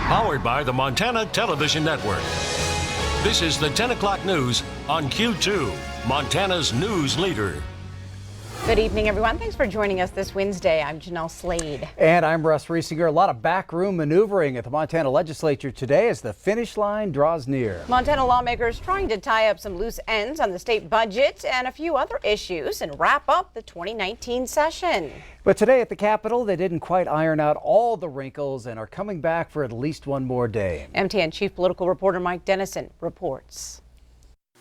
Powered by the Montana Television Network. This is the 10 o'clock news on Q2, Montana's news leader. Good evening, everyone. Thanks for joining us this Wednesday. I'm Jeanelle Slade. And I'm Russ Riesinger. A lot of backroom maneuvering at the Montana legislature today as the finish line draws near. Montana lawmakers trying to tie up some loose ends on the state budget and a few other issues and wrap up the 2019 session. But today at the Capitol, they didn't quite iron out all the wrinkles and are coming back for at least one more day. MTN Chief Political Reporter Mike Dennison reports.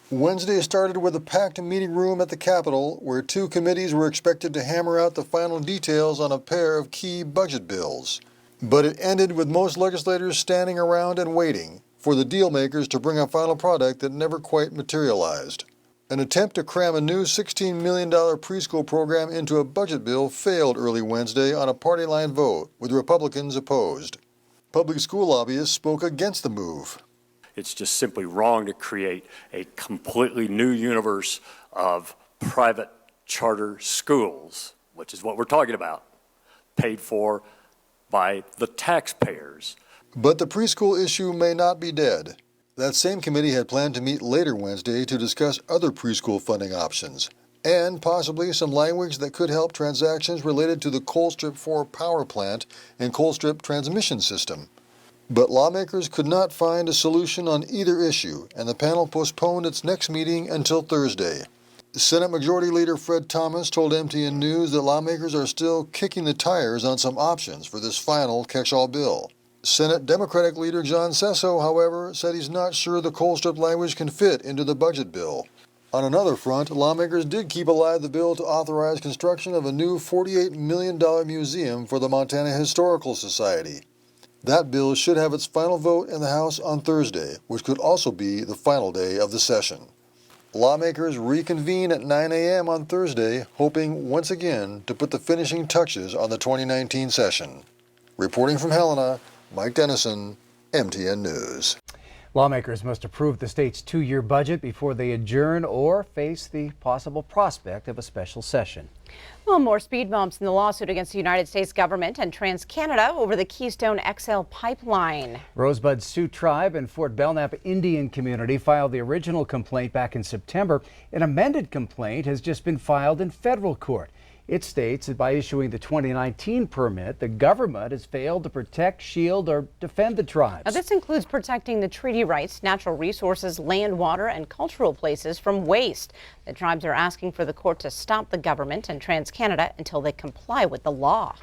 Wednesday started with a packed meeting room at the Capitol where two committees were expected to hammer out the final details on a pair of key budget bills. But it ended with most legislators standing around and waiting for the deal makers to bring a final product that never quite materialized. An attempt to cram a new $16 million preschool program into a budget bill failed early Wednesday on a party line vote, with Republicans opposed. Public school lobbyists spoke against the move. It's just simply wrong to create a completely new universe of private charter schools, which is what we're talking about, paid for by the taxpayers. But the preschool issue may not be dead. That same committee had planned to meet later Wednesday to discuss other preschool funding options and possibly some language that could help transactions related to the Colstrip 4 power plant and Colstrip transmission system. But lawmakers could not find a solution on either issue, and the panel postponed its next meeting until Thursday. Senate Majority Leader Fred Thomas told MTN News that lawmakers are still kicking the tires on some options for this final catch-all bill. Senate Democratic Leader John Sesso, however, said he's not sure the Colstrip language can fit into the budget bill. On another front, lawmakers did keep alive the bill to authorize construction of a new $48 million museum for the Montana Historical Society. That bill should have its final vote in the House on Thursday, which could also be the final day of the session. Lawmakers reconvene at 9 a.m. on Thursday, hoping once again to put the finishing touches on the 2019 session. Reporting from Helena, Mike Dennison, MTN News. Lawmakers must approve the state's two-year budget before they adjourn or face the possible prospect of a special session. Well, more speed bumps in the lawsuit against the United States government and TransCanada over the Keystone XL pipeline. Rosebud Sioux Tribe and Fort Belknap Indian Community filed the original complaint back in September. An amended complaint has just been filed in federal court. It states that by issuing the 2019 permit, the government has failed to protect, shield, or defend the tribes. Now, this includes protecting the treaty rights, natural resources, land, water, and cultural places from waste. The tribes are asking for the court to stop the government and TransCanada until they comply with the law.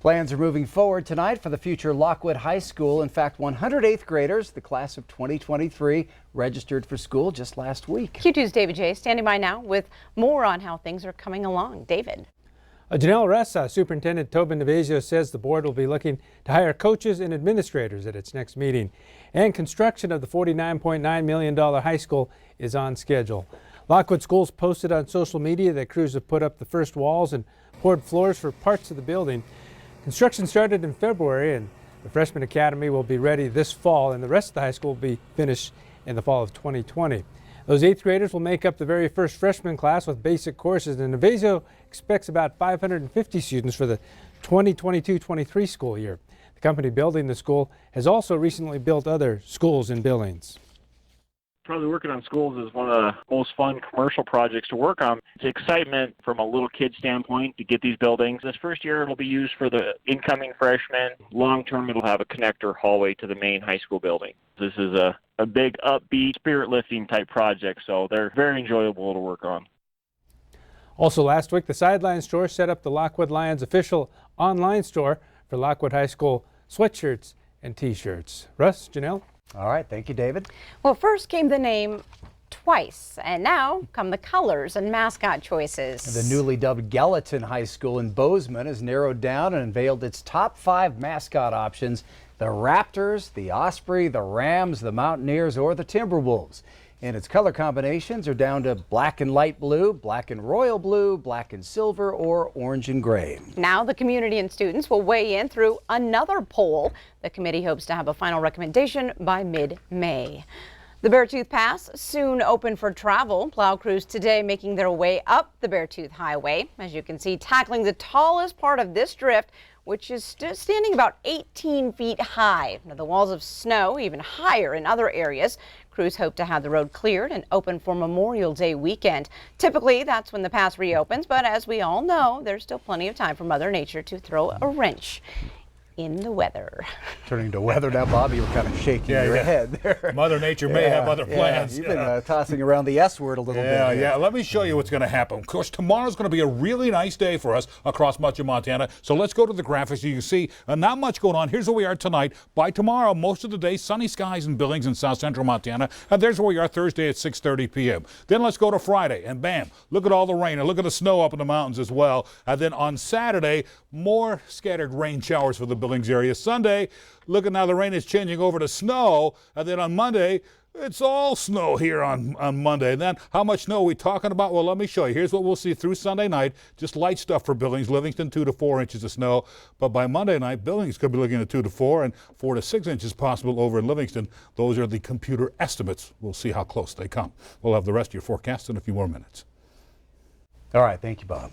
Plans are moving forward tonight for the future Lockwood High School. In fact, 100 8th graders, the class of 2023, registered for school just last week. Q2's David J. standing by now with more on how things are coming along. David. Jeanelle, Russ, Superintendent Tobin Nevasio says the board will be looking to hire coaches and administrators at its next meeting. And construction of the $49.9 million high school is on schedule. Lockwood Schools posted on social media that crews have put up the first walls and poured floors for parts of the building. Construction started in February, and the Freshman Academy will be ready this fall, and the rest of the high school will be finished in the fall of 2020. Those 8th graders will make up the very first freshman class with basic courses, and Nevasio expects about 550 students for the 2022-23 school year. The company building the school has also recently built other schools and buildings. Probably working on schools is one of the most fun commercial projects to work on. It's excitement from a little kid standpoint to get these buildings. This first year it'll be used for the incoming freshmen. Long term it'll have a connector hallway to the main high school building. This is a big upbeat, spirit lifting type project, so they're very enjoyable to work on. Also last week, the Sideline store set up the Lockwood Lions official online store for Lockwood High School sweatshirts and t-shirts. Russ, Jeanelle? All right, thank you, David. Well, first came the name twice, and now come the colors and mascot choices. The newly dubbed Gallatin High School in Bozeman has narrowed down and unveiled its top 5 mascot options: the Raptors, the Osprey, the Rams, the Mountaineers, or the Timberwolves. And its color combinations are down to black and light blue, black and royal blue, black and silver, or orange and gray. Now the community and students will weigh in through another poll. The committee hopes to have a final recommendation by mid-May. The Beartooth Pass soon open for travel. Plow crews today making their way up the Beartooth Highway. As you can see, tackling the tallest part of this drift which is standing about 18 feet high. Now, the walls of snow even higher in other areas. Crews hope to have the road cleared and open for Memorial Day weekend. Typically, that's when the pass reopens, but as we all know, there's still plenty of time for Mother Nature to throw a wrench in the weather. Turning to weather now, Bob, you were kind of shaking your head there. Mother Nature may have other plans. You've been tossing around the S word a little bit. Yeah, let me show you what's going to happen. Of course, tomorrow's going to be a really nice day for us across much of Montana. So let's go to the graphics. You can see not much going on. Here's where we are tonight. By tomorrow, most of the day, sunny skies and Billings in south central Montana. And there's where we are Thursday at 6:30 p.m. Then let's go to Friday, and bam, look at all the rain, and look at the snow up in the mountains as well. And then on Saturday, more scattered rain showers for the Billings area. Sunday, look at now the rain is changing over to snow, and then on Monday, it's all snow here on Monday. And then how much snow are we talking about? Well, let me show you. Here's what we'll see through Sunday night. Just light stuff for Billings, Livingston, 2 to 4 inches of snow. But by Monday night, Billings could be looking at 2 to 4 and 4 to 6 inches possible over in Livingston. Those are the computer estimates. We'll see how close they come. We'll have the rest of your forecast in a few more minutes. All right, thank you, Bob.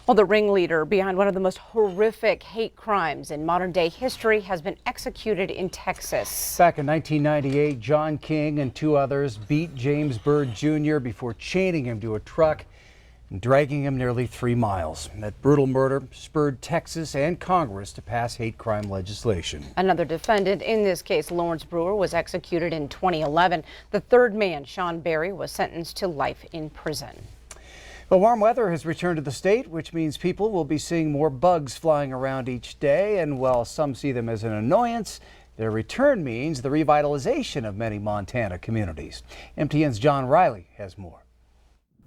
Well, the ringleader behind one of the most horrific hate crimes in modern day history has been executed in Texas. Back in 1998, John King and 2 others beat James Byrd Jr. before chaining him to a truck and dragging him nearly 3 miles. That brutal murder spurred Texas and Congress to pass hate crime legislation. Another defendant in this case, Lawrence Brewer, was executed in 2011. The third man, Sean Berry, was sentenced to life in prison. Well, warm weather has returned to the state, which means people will be seeing more bugs flying around each day. And while some see them as an annoyance, their return means the revitalization of many Montana communities. MTN's John Riley has more.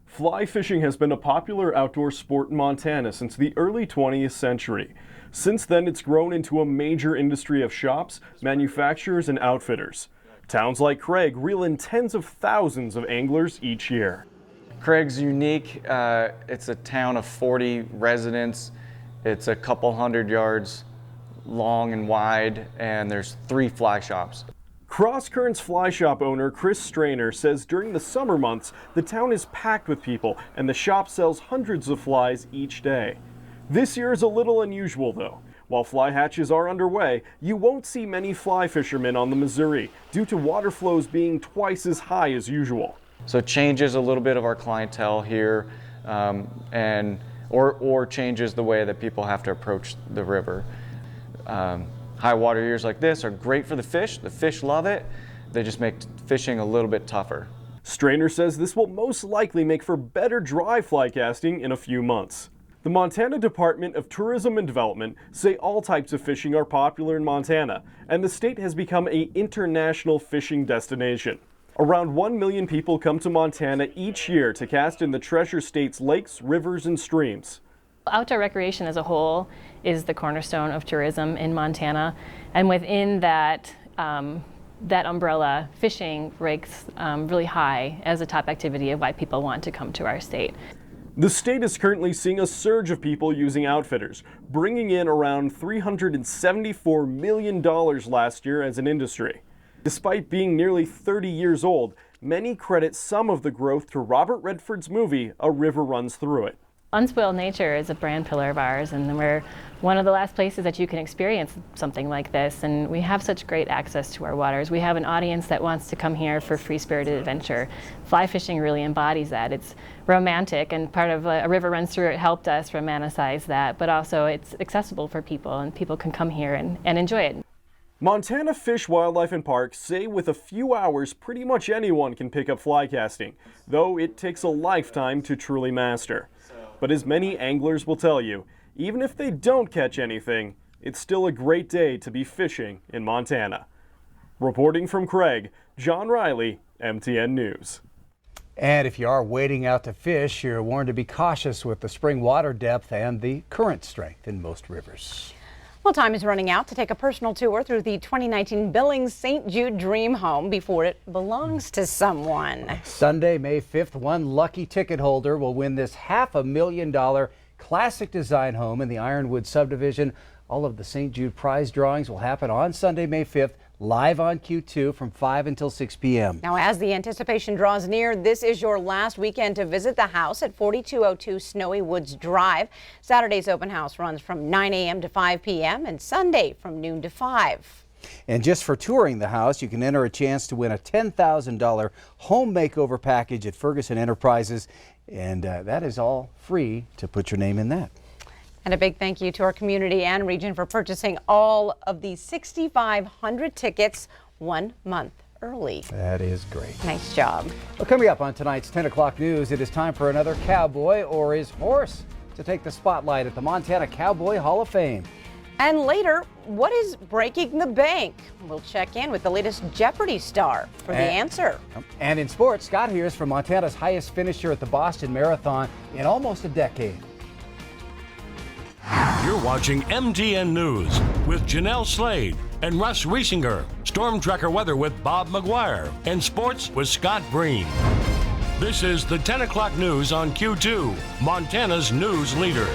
Fly fishing has been a popular outdoor sport in Montana since the early 20th century. Since then, it's grown into a major industry of shops, manufacturers, and outfitters. Towns like Craig reel in tens of thousands of anglers each year. Craig's unique. It's a town of 40 residents. It's a couple hundred yards long and wide, and there's 3 fly shops. Cross Currents Fly Shop owner Chris Strainer says during the summer months, the town is packed with people and the shop sells hundreds of flies each day. This year is a little unusual though. While fly hatches are underway, you won't see many fly fishermen on the Missouri due to water flows being twice as high as usual. So it changes a little bit of our clientele here, or changes the way that people have to approach the river. High water years like this are great for the fish. The fish love it. They just make fishing a little bit tougher. Strainer says this will most likely make for better dry fly casting in a few months. The Montana Department of Tourism and Development say all types of fishing are popular in Montana, and the state has become an international fishing destination. Around 1 million people come to Montana each year to cast in the Treasure State's lakes, rivers, and streams. Outdoor recreation as a whole is the cornerstone of tourism in Montana, and within that umbrella, fishing ranks really high as a top activity of why people want to come to our state. The state is currently seeing a surge of people using outfitters, bringing in around $374 million last year as an industry. Despite being nearly 30 years old, many credit some of the growth to Robert Redford's movie, A River Runs Through It. Unspoiled Nature is a brand pillar of ours, and we're one of the last places that you can experience something like this, and we have such great access to our waters. We have an audience that wants to come here for free-spirited adventure. Fly fishing really embodies that. It's romantic, and part of A River Runs Through It helped us romanticize that, but also it's accessible for people, and people can come here and enjoy it. Montana Fish, Wildlife and Parks say with a few hours, pretty much anyone can pick up fly casting, though it takes a lifetime to truly master. But as many anglers will tell you, even if they don't catch anything, it's still a great day to be fishing in Montana. Reporting from Craig, John Riley, MTN News. And if you are wading out to fish, you're warned to be cautious with the spring water depth and the current strength in most rivers. Well, time is running out to take a personal tour through the 2019 Billings St. Jude Dream Home before it belongs to someone. Sunday, May 5th, one lucky ticket holder will win this $500,000 classic design home in the Ironwood subdivision. All of the St. Jude prize drawings will happen on Sunday, May 5th, live on Q2 from 5 until 6 p.m. Now, as the anticipation draws near, this is your last weekend to visit the house at 4202 Snowy Woods Drive. Saturday's open house runs from 9 a.m. to 5 p.m. and Sunday from noon to 5. And just for touring the house, you can enter a chance to win a $10,000 home makeover package at Ferguson Enterprises. And that is all free to put your name in that. And a big thank you to our community and region for purchasing all of these 6,500 tickets 1 month early. That is great. Nice job. Well, coming up on tonight's 10 o'clock news, it is time for another cowboy or his horse to take the spotlight at the Montana Cowboy Hall of Fame. And later, what is breaking the bank? We'll check in with the latest Jeopardy star for the answer. And in sports, Scott hears from Montana's highest finisher at the Boston Marathon in almost a decade. You're watching MTN News with Jeanelle Slade and Russ Riesinger, Storm Tracker weather with Bob McGuire, and sports with Scott Breen. This is the 10 o'clock news on Q2, Montana's news leader.